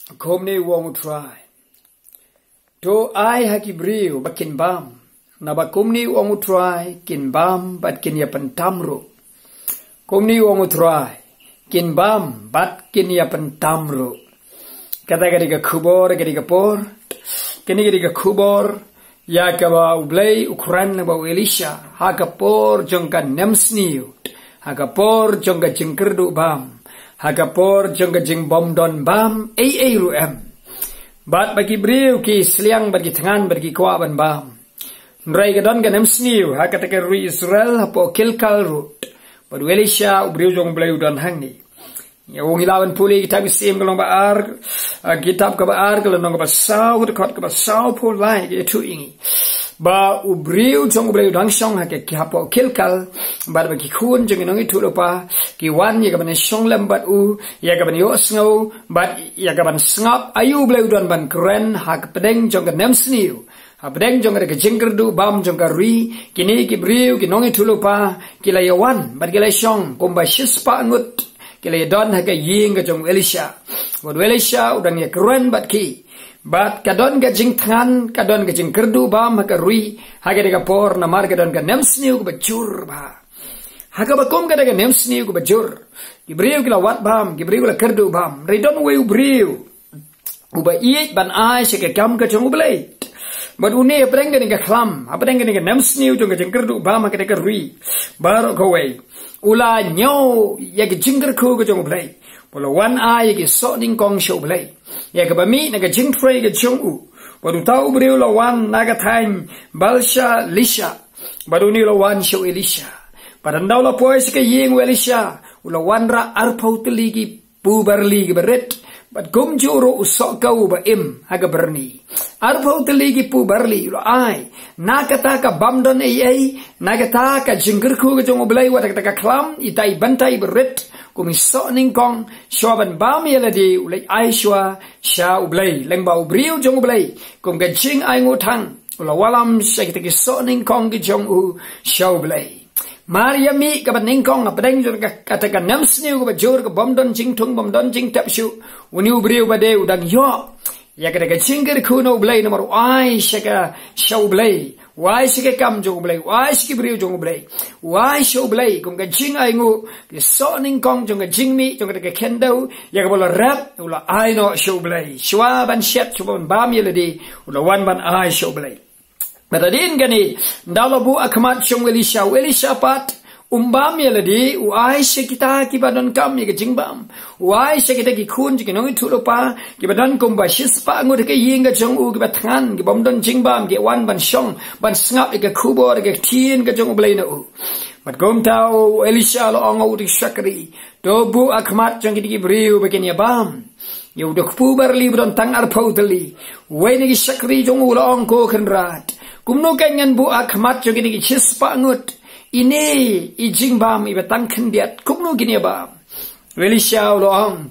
Komne wong utrai. To ai hakibriu bakin bam. Naba komne wong utrai kin bam bat kin ya pentamru. Komne wong utrai kin bam bat kin ya pentamru. Kata ketiga kubor ketiga por. Kini ketiga kubor ya kaba ublay ukuran naba Elisha. Hakapor jongka nemsniu. Hakapor jongka jengkerdu bam. Hakapor jongka jeng bom don bam ruem. Bat bagi briu ki seliang bagi tangan bagi kuat ban bam. Nrai gadon ga nemsniu hakatake ru Israel hapo kilkal rut. Badu Elisha ubriu jong blay udon hangni. Ya wong ilawan puli kitab sim kalong baar kitab ka baar kalong nong ba saw kot ka ba saw pulai itu ingi. Ba ubriu jong ubriu dang song hake ki hapo kilkal ba ba ki khun jong nong itu lupa ki wan ya ka ban song lembat u ya ka ban yo snow ba ya ka ban snap ayu ubriu don ban kren hak pedeng jong ka nemsniu Abdeng jong ada kejengkerdu bam jong kari kini ki briu ki nong itu lupa ki la yawan ba ki la song komba shispa ngut ki la don hake ying ka jong Elisha bod Elisha udang ya keren bat ki bat kadon ga jing tangan kadon ga jing kerdu bam haka rui haka de por na mar kadon ga nemsniu ga bajur ba haka ba kom ga de nemsniu ga bajur gibriu ki la wat bam gibriu la kerdu bam they don't way briu uba iet ban ai se ka kam ka jong ublay but une apreng ga ga klam apreng ga nemsniu jong ga jing kerdu bam haka de ka rui bar go way ula nyo ya ga jing kerku ga jong ublay Polo wan ai ki so ning kong show play. Ya ka bami na ka jing tray ka chung u. Polo tau briu lo wan na ka tang balsha lisha. Baru ni lo wan show Elisha. Padandau lo poes ka ying Elisha. Ulo wan ra arpau teli ki pu barli ki beret. But gum juro usok kau ba im haga berni. Arpau teli ki pu barli ulo ai. Nakata ka bamdon ai. Nakata ka jinggerku ka chung ublay watak ka klam itai bantai beret. Kumi so ning kong swaban bam yela di ulai ai shwa sha ublay lengba ubriu jong ublay kum ga jing ai ngutang ula walam shakita ki so ning kong ki jong u sha ublay Maria mi ka ning kong apdeng jor ka kata ka namsniu ka jor ka bomdon jing tung bomdon jing tapshu uni ubriu bade udang yo ya ka ka jingger kuno ublay nomor ai shaka sha ublay Why sige kam jong blay? Why sige briu jong blay? Why show blay? Kung ka jing ay ngu, ki so ning kong jong ka jing mi, jong ka kendo, ya ka bola rap, ula ay no show blay. Shwa ban shet, shwa ban bam yeladi, ula wan ban ay show blay. Matadin gani, ndalo bu akmat shong Elisha pat, umbam yeladi, uay siya kita kiba donkam ya ka jing bam. Uay siya kita ki kun, jika nongi tulo pa, kiba donkom ba shispa ngu ka ying ka jong u, kiba tangan, kiba bom jing bam, ki wan ban shong, ban snap ya ka kubo, ka tien ka jong u blay na u. Mat gom tau Elisha lo ongo di shakri, do bu akmat jong kita ki briu bakin ya bam. Ya udah kupu barli berdon tang arpau tali, uay ni ki shakri jong u lo ongko kenrat. Kumno kanyan bu akmat jong kita ki shispa ngut, ini ijing bam iba tangken diat kumno gini bam Elisha uloang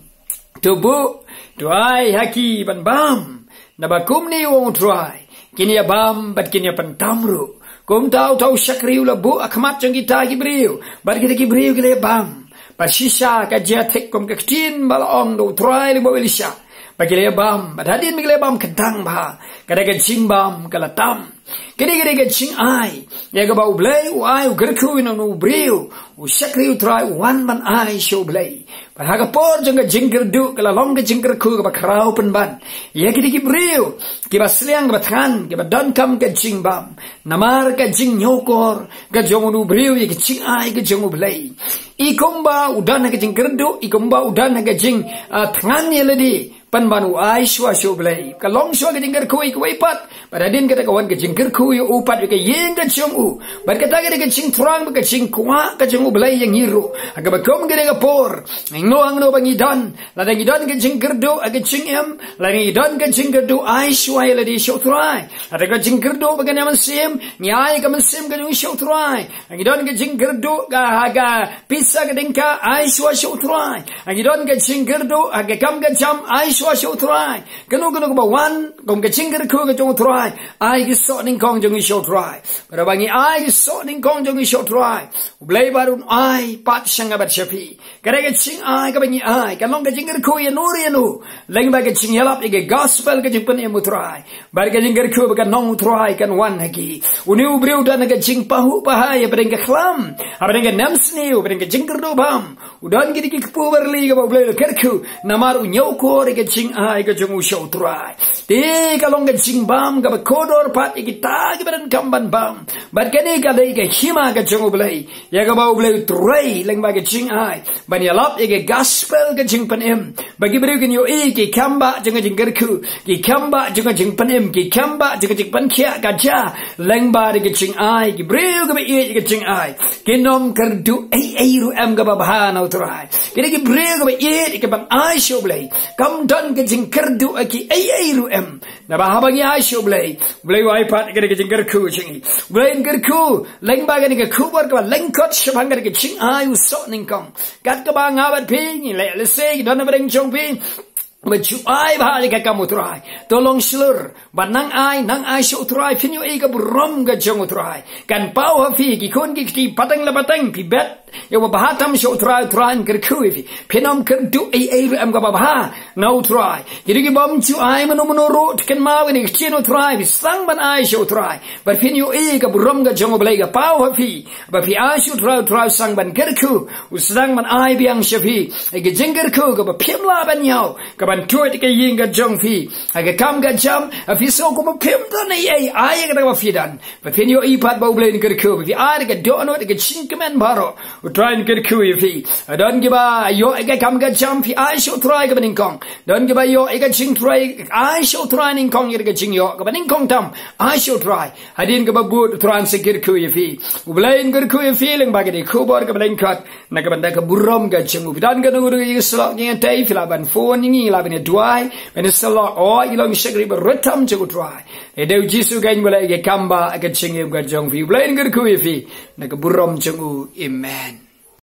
tubu tuai haki ban bam naba kumni wong tuai gini bam bat gini pentamru kum tau syakri ula bu akmat jong kita gibriu bat kita gibriu gile bam bat shisha ka jatek kum ka tin balong do tuai le bo Elisha bagile bam bat hadin migile bam kedang ba kada ka jing bam kala tam Kiri-kiri ka jing ai, ya ka ba ublay, uay, ugerku ino no ubriu, usyakri utray, uwan ban ai show ublay. Pahaga por jong ka jing gerdu, kalalong ka jing gerku ka ba krau penban. Ya kiri kibriu, kiba seliang ka ba tangan, kiba donkam ka jing bam. Namar ka jing nyokor, ka jong ubriu, ya ka jing ai ka jong ublay. Ikumba udan ka jing gerdu, ikumba udan ka jing tangan yeladi. Panbanu ai shwa show blay kalong shwa ka jingger kui kui pat pada din kata kawan ka jingger kui upat ka yeng ka jong u bar kata ka jing trang ka jing kwa ka jong u blay yang hiru aga ba kom ka por ngno bangidan la dangidan ka jingger do aga jing em la ngidan ka jingger do ai shwa la di show try ada ka jingger do ba ka naman sim nyai ka man sim ka jong show try ngidan ka jingger do ka aga sa ka dingka ai shwa shu trai agi don ka chinggerdo agi kam ka cham ai shwa shu trai kanu ba wan kom ka chingger khu ka jong trai ai ki so ning kong jong shu trai bara bangi ai ki so ning kong jong shu trai blai barun ai pat shanga bat shapi kare ka ching ai ka bangi ai ka long ka chingger khu ya nu leng ba ka ching yalap ige gospel ka jing pen emu trai bar ka chingger khu ba ka nong trai kan wan haki uni ubreu dan ka ching pahu bahaya bereng ka khlam bereng ka namsni bereng ka chingger do bam udan gidi ki pu berli ka ba blai kerku namar unyau ko re ka ching ai ka jong shu trai te ka long ka ching bam ka ba kodor pat ige ta ki beren kamban bam bar ka ne ka dei ka hima ka jong blai ya ka ba blai trai leng ba ka ching ai ban yalap ige gospel ka ching pen em bagi beri kan yo ki kambah jangan jingger ku ki kambah jangan jing pen em ki kambah jangan jing pen kia kaja leng ba de ching ai ki beri ka be ki ching ai ki nom kerdu ai ru em ka ba bahana utrai ki beri ka be ki bang ai show blai kam don ka jing kerdu ki ai ru em na ba bagi ai show blai wai pat ka jingger ku ching blai jingger ku leng ba ka ku bar ka leng kot shbang ka ching ai u so ning kong kat ka ba ngabat ping le se don na bereng chong ping Berjuai bahaya ka kamu try. Tolong slur. Banang ai syuk try. Pinyo ka burom ka jong try. Kan pau haphi ki kun ki patang la patang pi bet. Ya bahatam syuk try kerku fi. Pinom kerdu am ka baha. No try. Jadi ki bom ju ai menurut kan mau ni chino try. Sang ban ai syuk try. Bar pinyo ka burom ka jong blai ka pau haphi. Ba pi ai syuk try sang ban kerku. Usang ban ai biang syafi. Ke jengger ku ka ba pimla ban yau. Tuai ke yin ga jong fi aga kam ga jam a fi so ko pem dan ai ga ba fi dan ba pin yo I pat ba ble ni ga ku fi ai ga do no ga chin kemen baro try ni ga ku fi don gi ba yo ga kam ga jam fi ai show try ga ning kong don gi ba yo ga ching try ai show try ning kong ga ching yo ga ning kong tam ai show try hadin ga ba bu tran se ga ku fi ble ni ga ku fi leng ba ga de ku bor ga ble kat na ga banda ga burom ga ching dan ga no ga slok ni tai fi la ban phone ni la bene duwai bene salok ilong shagri beretam je duwai edeu Jisu gain boleh ke kambah ke cingim ke jong fi boleh ngir ku fi nak burom jengu amen.